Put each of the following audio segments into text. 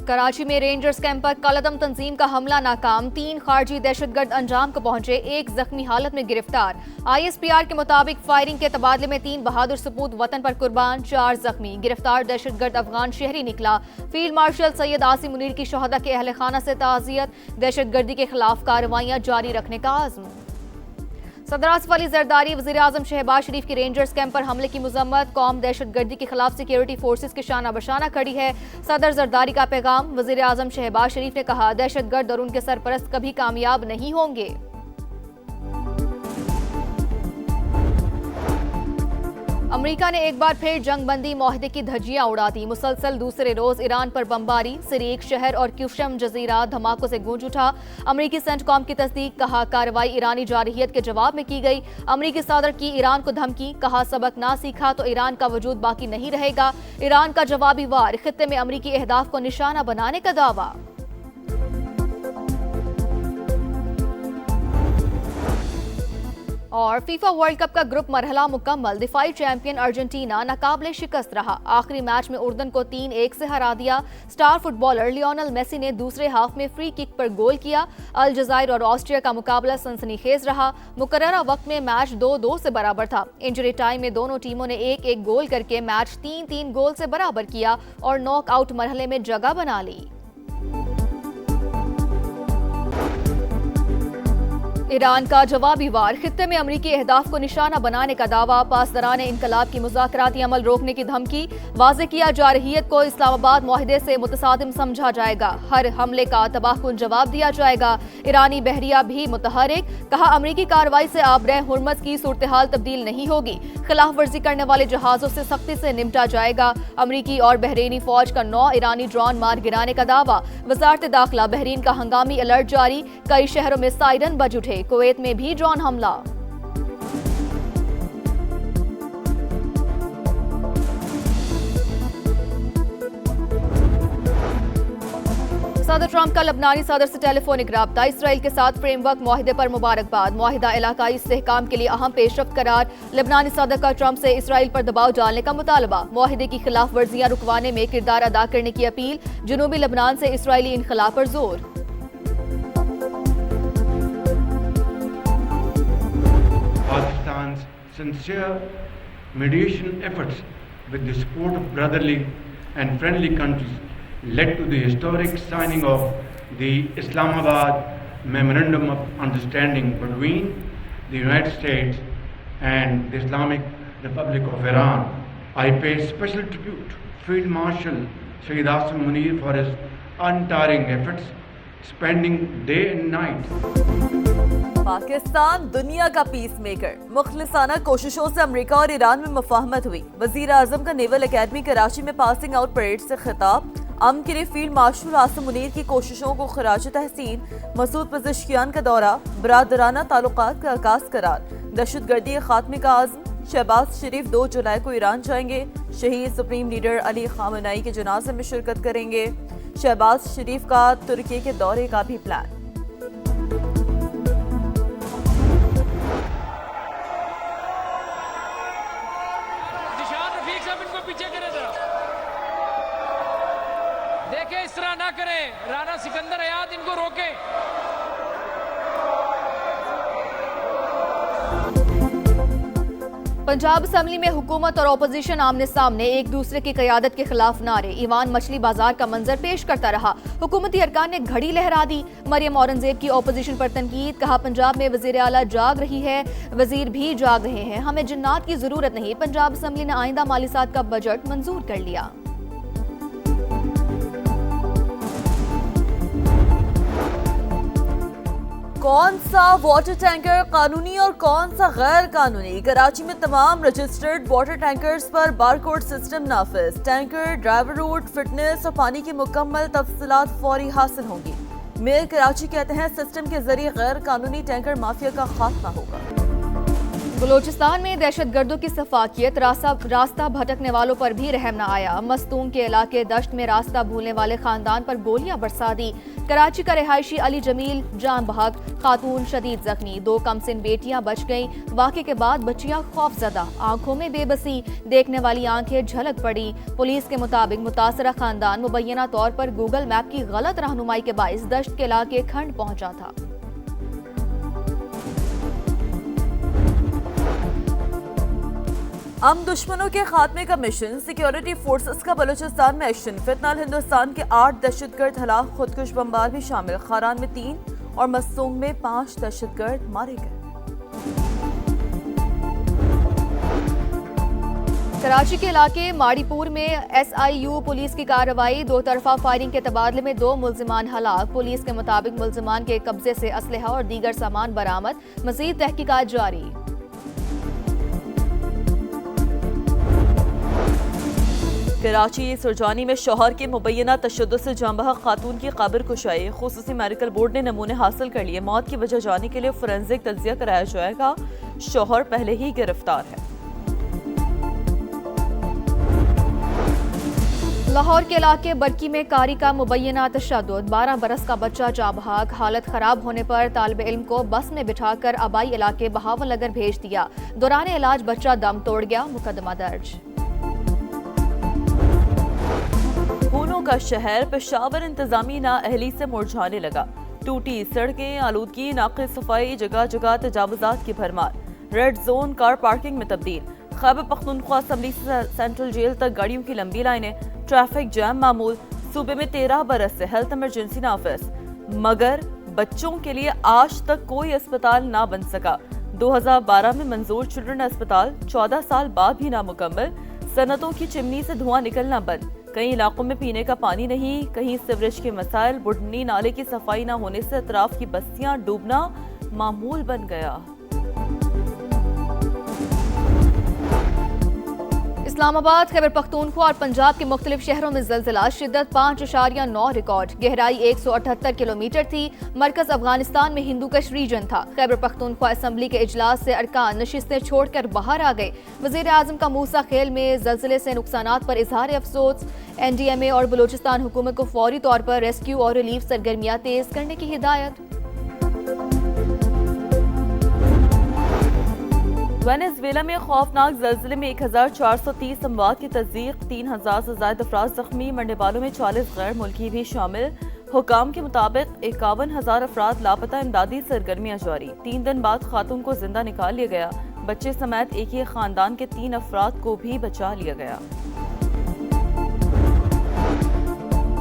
कराची में rangers camp पर कलअदम तंजीम का हमला नाकाम, 3 खारजी दहशतगर्द अंजाम को पहुंचे, 1 जख्मी हालत में गिरफ्तार। ISPR के मुताबिक फायरिंग के तबादले में 3 बहादुर सपूत वतन पर कुर्बान, 4 जख्मी। गिरफ्तार दहशतगर्द अफगान शहरी निकला। फील्ड मार्शल सैयद आसिम मुनीर की शहदा के अहल खाना से ताज़ियत, दहशतगर्दी के खिलाफ कार्रवाइयां जारी रखने का आज़म। सदर आसिफ अली जरदारी वज़ीर आज़म शहबाज शरीफ की रेंजर्स कैंप पर हमले की मजम्मत, कौम दहशतगर्दी के खिलाफ सिक्योरिटी फोर्सेस के शाना बशाना खड़ी है। सदर जरदारी का पैगाम, वज़ीर आज़म शहबाज शरीफ ने कहा दहशतगर्द और उनके सरपरस्त कभी कामयाब नहीं होंगे। अमेरिका ने एक बार फिर जंगबंदी माहदे की धज्जियां उड़ा दी। मुसलसल दूसरे रोज ईरान पर बमबारी, सिरीक शहर और क्यूशम जजीरा धमाकों से गूंज उठा। अमेरिकी सेंटकॉम की तस्दीक, कहा कार्रवाई ईरानी जारहियत के जवाब में की गई। अमेरिकी सदर की ईरान को धमकी, कहा सबक ना सीखा तो ईरान का वजूद बाकी नहीं रहेगा। ईरान का जवाबी वार, खित्ते में अमेरिकी अहदाफ को निशाना बनाने का दावा। और फीफा वर्ल्ड कप का ग्रुप मरहला मुकम्मल, दिफाई चैंपियन अर्जेंटीना नाकाबिले शिकस्त रहा। आखिरी मैच में उर्दन को 3-1 से हरा दिया। स्टार फुटबॉलर लियोनेल मेसी ने दूसरे हाफ में फ्री किक पर गोल किया। अलजायर और ऑस्ट्रिया का मुकाबला सनसनीखेज रहा। मुकर्ररा वक्त में मैच 2-2 से बराबर था। इंजरी टाइम में दोनों टीमों ने 1-1 गोल करके मैच 3-3 गोल से बराबर किया और नॉकआउट मरहले में जगह बना ली। ईरान का जवाबी वार, खित्ते में अमरीकी अहदाफ को निशाना बनाने का दावा। पासदारान इनकलाब की मुज़ाकराती अमल रोकने की धमकी। वाज़े किया जारहियत को इस्लामाबाद मुआहदे से मुतसादिम समझा जाएगा। हर हमले का तबाहकुन जवाब दिया जाएगा। ईरानी बहरिया भी मुतहरिक, कहा अमरीकी कार्रवाई से आबरे हुर्मस की सूरत हाल तब्दील नहीं होगी। खिलाफ वर्जी करने वाले जहाजों से सख्ती से निपटा जाएगा। अमरीकी और बहरीनी फौज का 9 ईरानी ड्रोन मार गिराने का दावा। वजारत दाखिला, बहरीन का हंगामी अलर्ट जारी। कई शहरों में सायरन बज उठे। कुवैत में भी ड्रोन हमला। सदर ट्रंप का लबनानी सदर से टेलीफोनिक राब्ता। इसराइल के साथ फ्रेमवर्क मुआहदे पर मुबारकबाद। मुआहिदा इलाकाई इस्तेहकाम के लिए अहम पेशरफ्त करार। लबनानी सदर का ट्रंप से इसराइल पर दबाव डालने का मुतालबा। मुआहदे की खिलाफ वर्जियां रुकवाने में किरदार अदा करने की अपील। जनूबी लबनान से इसराइली इनखला पर जोर। Pakistan's sincere mediation efforts with the support of brotherly and friendly countries led to the historic signing of the Islamabad Memorandum of Understanding between the United States and the Islamic Republic of Iran. I pay special tribute to Field Marshal Sayyid Asim Munir for his untiring efforts, spending day and night. Pakistan दुनिया का peace maker. मुखलिसाना कोशिशों से America और Iran में मुफाहमत हुई। वजीर आजम का naval academy Karachi में पासिंग आउट परेड से खिताब। अमन के लिए फील्ड मार्शल आसिम मुनीर की कोशिशों को खराज तहसीन। मसूद पज़ेश्कियान का दौरा, बरादराना ताल्लुकात का आगाज करार। दहशतगर्दी के खात्मे का आज़म। शहबाज शरीफ 2 जुलाई को ईरान जाएंगे। शहीद सुप्रीम लीडर अली खामेनेई के जनाजे में शिरकत करेंगे। शहबाज शरीफ का तुर्की के दौरे का भी प्लान। देखे इस तरह ना करें, राणा सिकंदर हयात इनको रोके। पंजाब असेंबली में हुकूमत और अपोजिशन आमने सामने, एक दूसरे की क़यादत के खिलाफ नारे। ईवान मछली बाजार का मंजर पेश करता रहा। हुकूमती अरकान ने घड़ी लहरा दी। मरियम औरंगजेब की अपोजिशन पर तनकीद, कहा पंजाब में वजीर आला जाग रही है, वजीर भी जाग रहे हैं, हमें जिन्नात की जरूरत नहीं। पंजाब असेंबली ने आइंदा माली साल का बजट मंजूर कर लिया। कौन सा वाटर टैंकर कानूनी और कौन सा गैर कानूनी? कराची में तमाम रजिस्टर्ड वाटर टैंकर्स पर बारकोड सिस्टम नाफिज। टैंकर, ड्राइवर रूट, फिटनेस और पानी की मुकम्मल तफसीलात फौरी हासिल होंगी। मेयर कराची कहते हैं सिस्टम के जरिए गैर कानूनी टैंकर माफिया का खात्मा होगा। बलूचिस्तान में दहशतगर्दों की सफाकियत, रास्ता भटकने वालों पर भी रहम न आया। मस्तूम के इलाके दश्त में रास्ता भूलने वाले खानदान पर गोलियां बरसा दी। कराची का रिहायशी अली जमील जान बहक, खातून शदीद जख्मी, 2 कमसिन बेटियां बच गईं। वाक़े के बाद बच्चियां खौफजदा, आंखों में बेबसी, देखने वाली आंखें झलक पड़ी। पुलिस के मुताबिक मुतासरा खानदान मुबैना तौर पर गूगल मैप की गलत रहनुमाई के बाइस दश्त के इलाके खंड पहुंचा था। हम दुश्मनों के खात्मे का मिशन, सिक्योरिटी फोर्सेस का बलूचिस्तान में एक्शन। फिलहाल हिंदुस्तान के 8 दहशतगर्द हलाक, खुदकुश बमबार भी शामिल। खारान में 3 और मस्तूम में 5 दहशतगर्द मारे गए। कराची के इलाके माड़ीपुर में SIU पुलिस की कार्रवाई, 2 तरफा फायरिंग के तबादले में 2 मुल्जिमान हलाक। पुलिस के मुताबिक मुल्जिमान के कब्जे से असलहा और दीगर सामान बरामद। मजीद तहकीकात जारी। कराची सुरजानी में शौहर के मुबैना तशद्दुद से जांबहक खातून की कब्र कुशाई। खुसूसी मेडिकल बोर्ड ने नमूने हासिल कर लिए। मौत की वजह जानने के लिए फोरेंसिक तज्जिया कराया जाएगा। शौहर पहले ही गिरफ्तार है। लाहौर के इलाके बरकी में कारी का मुबैना तशद्दुद, 12 बरस का बच्चा जाबहाक। हालत खराब होने पर तालिब इल्म को बस में बिठाकर आबाई इलाके बहावल नगर भेज दिया। दौरान इलाज बच्चा दम तोड़ गया। मुकदमा दर्ज। खूनों का शहर पेशावर इंतजामी नाअहली से मुरझाने लगा। टूटी सड़कें, आलूदगी, नाक़िस सफाई, जगह जगह तजावुजात की भरमार। रेड जोन कार पार्किंग में तब्दील। खैबर पख्तूनख्वा असम्बली से सेंट्रल जेल तक गाड़ियों की लंबी लाइनें। ट्रैफिक जैम मामूल। सूबे में 13 बरस से हेल्थ इमरजेंसी नाफिज, मगर बच्चों के लिए आज तक कोई अस्पताल ना बन सका। 2012 में मंजूर चिल्ड्रन अस्पताल 14 साल बाद भी नामुकम्मल। सनतों की चिमनी से धुआं निकलना बंद। कई इलाकों में पीने का पानी नहीं, कहीं सीवरेज के मसाइल। बुढ़नी नाले की सफाई न होने से अतराफ की बस्तियां डूबना मामूल बन गया। इस्लामाबाद, खैबर पख्तूनख्वा और पंजाब के मुख्तलिफ शहरों में ज़लज़ला। शिद्दत 5.9 रिकॉर्ड। गहराई 178 किलोमीटर थी। मरकज अफगानिस्तान में हिंदूकश रीजन था। खैबर पख्तूनख्वा असम्बली के इजलास से अरकान नशिस्तें छोड़कर बाहर आ गए। वज़ीर आज़म का मूसा खेल में ज़लज़ले से नुकसानात पर इजहार अफसोस। NDMA और बलूचिस्तान हुकूमत को फौरी तौर पर रेस्क्यू और रिलीफ सरगर्मियाँ तेज करने की हिदायत। वेनेजुएला में खौफनाक ज़लज़ले में 1430 अमवात की तस्दीक। 3000 से ज़ायद अफराद जख्मी। मरने वालों में 40 गैर मुल्की भी शामिल। हुकाम के मुताबिक 51,000 अफराद लापता। इमदादी सरगर्मियाँ जारी। 3 दिन बाद खातून को जिंदा निकाल लिया गया। बच्चे समेत एक ही खानदान के 3 अफराद को भी बचा लिया गया।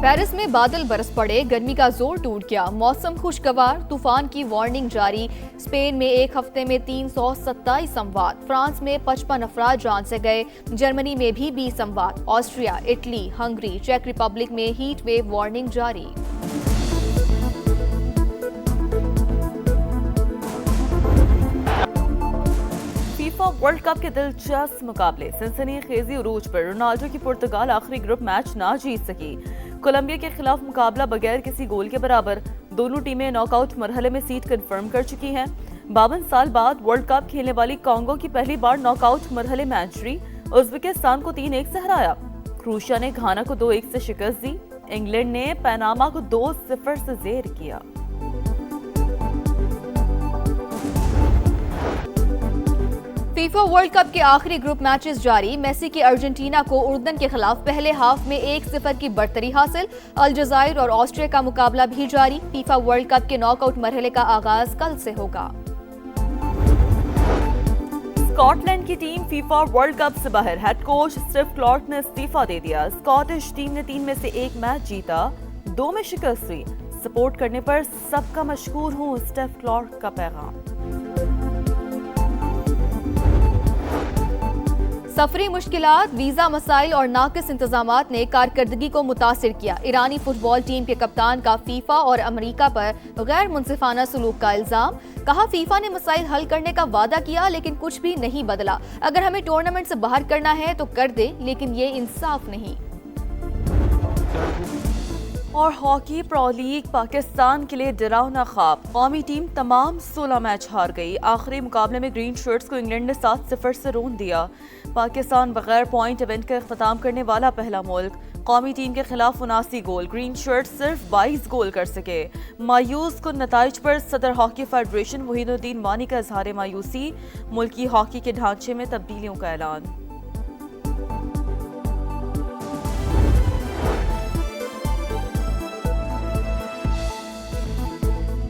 पेरिस में बादल बरस पड़े, गर्मी का जोर टूट गया। मौसम खुशगवार, तूफान की वार्निंग जारी। स्पेन में एक हफ्ते में 327 अमवात। फ्रांस में 55 अफराद जान से गए। जर्मनी में भी 20 अमवात। ऑस्ट्रिया, इटली, हंगरी, चेक रिपब्लिक में हीट वेव वार्निंग जारी। फीफा वर्ल्ड कप के दिलचस्प मुकाबले। सनसनीखेजी उरूज पर। रोनाल्डो की पुर्तगाल आखिरी ग्रुप मैच ना जीत सकी। कोलंबिया के खिलाफ मुकाबला बगैर किसी गोल के बराबर। दोनों टीमें नॉकआउट मरहले में सीट कंफर्म कर चुकी हैं। 52 साल बाद वर्ल्ड कप खेलने वाली कांगो की पहली बार नॉकआउट मरहले में एंट्री। उज़्बेकिस्तान को 3-1 से हराया। क्रोएशिया ने घाना को 2-1 से शिकस्त दी। इंग्लैंड ने पनामा को 2-0 से जेर किया। फीफा वर्ल्ड कप के आखिरी ग्रुप मैचेस जारी। मेसी की अर्जेंटीना को उर्दन के खिलाफ पहले हाफ में 1-0 की बढ़तरी हासिल। अलजायर और ऑस्ट्रिया का मुकाबला भी जारी। फीफा वर्ल्ड कप के नॉकआउट मरहले का आगाज कल से होगा। स्कॉटलैंड की टीम फीफा वर्ल्ड कप से बाहर। हेड कोच स्टीव क्लॉर्क ने इस्तीफा दे दिया। स्कॉटिश टीम ने 3 में से 1 मैच जीता, 2 में शिकस्त हुई। सपोर्ट करने पर सबका मशकूर हूँ, स्टीव क्लॉर्क का पैगाम। सफरी मुश्किलात, वीजा मसाइल और नाकिस इंतजामात ने कारकर्दगी को मुतासिर किया। ईरानी फुटबॉल टीम के कप्तान का फीफा और अमेरिका पर गैर मुंसिफाना सलूक का इल्जाम। कहा, फीफा ने मसाइल हल करने का वादा किया लेकिन कुछ भी नहीं बदला। अगर हमें टूर्नामेंट से बाहर करना है तो कर दे, लेकिन ये इंसाफ नहीं। और हॉकी प्रो लीग पाकिस्तान के लिए डरावना ख्वाब। कौमी टीम तमाम 16 मैच हार गई। आखिरी मुकाबले में ग्रीन शर्ट्स को इंग्लैंड ने 7-0 से रोन दिया। पाकिस्तान बगैर पॉइंट इवेंट का इख्तिताम करने वाला पहला मुल्क। कौमी टीम के खिलाफ 79 गोल, ग्रीन शर्ट्स सिर्फ 22 गोल कर सके। मायूस कुन नताइज पर सदर हॉकी फेडरेशन वहीदुद्दीन वानी का इजहार मायूसी। मुल्की हॉकी के ढांचे में तब्दीलियों का ऐलान।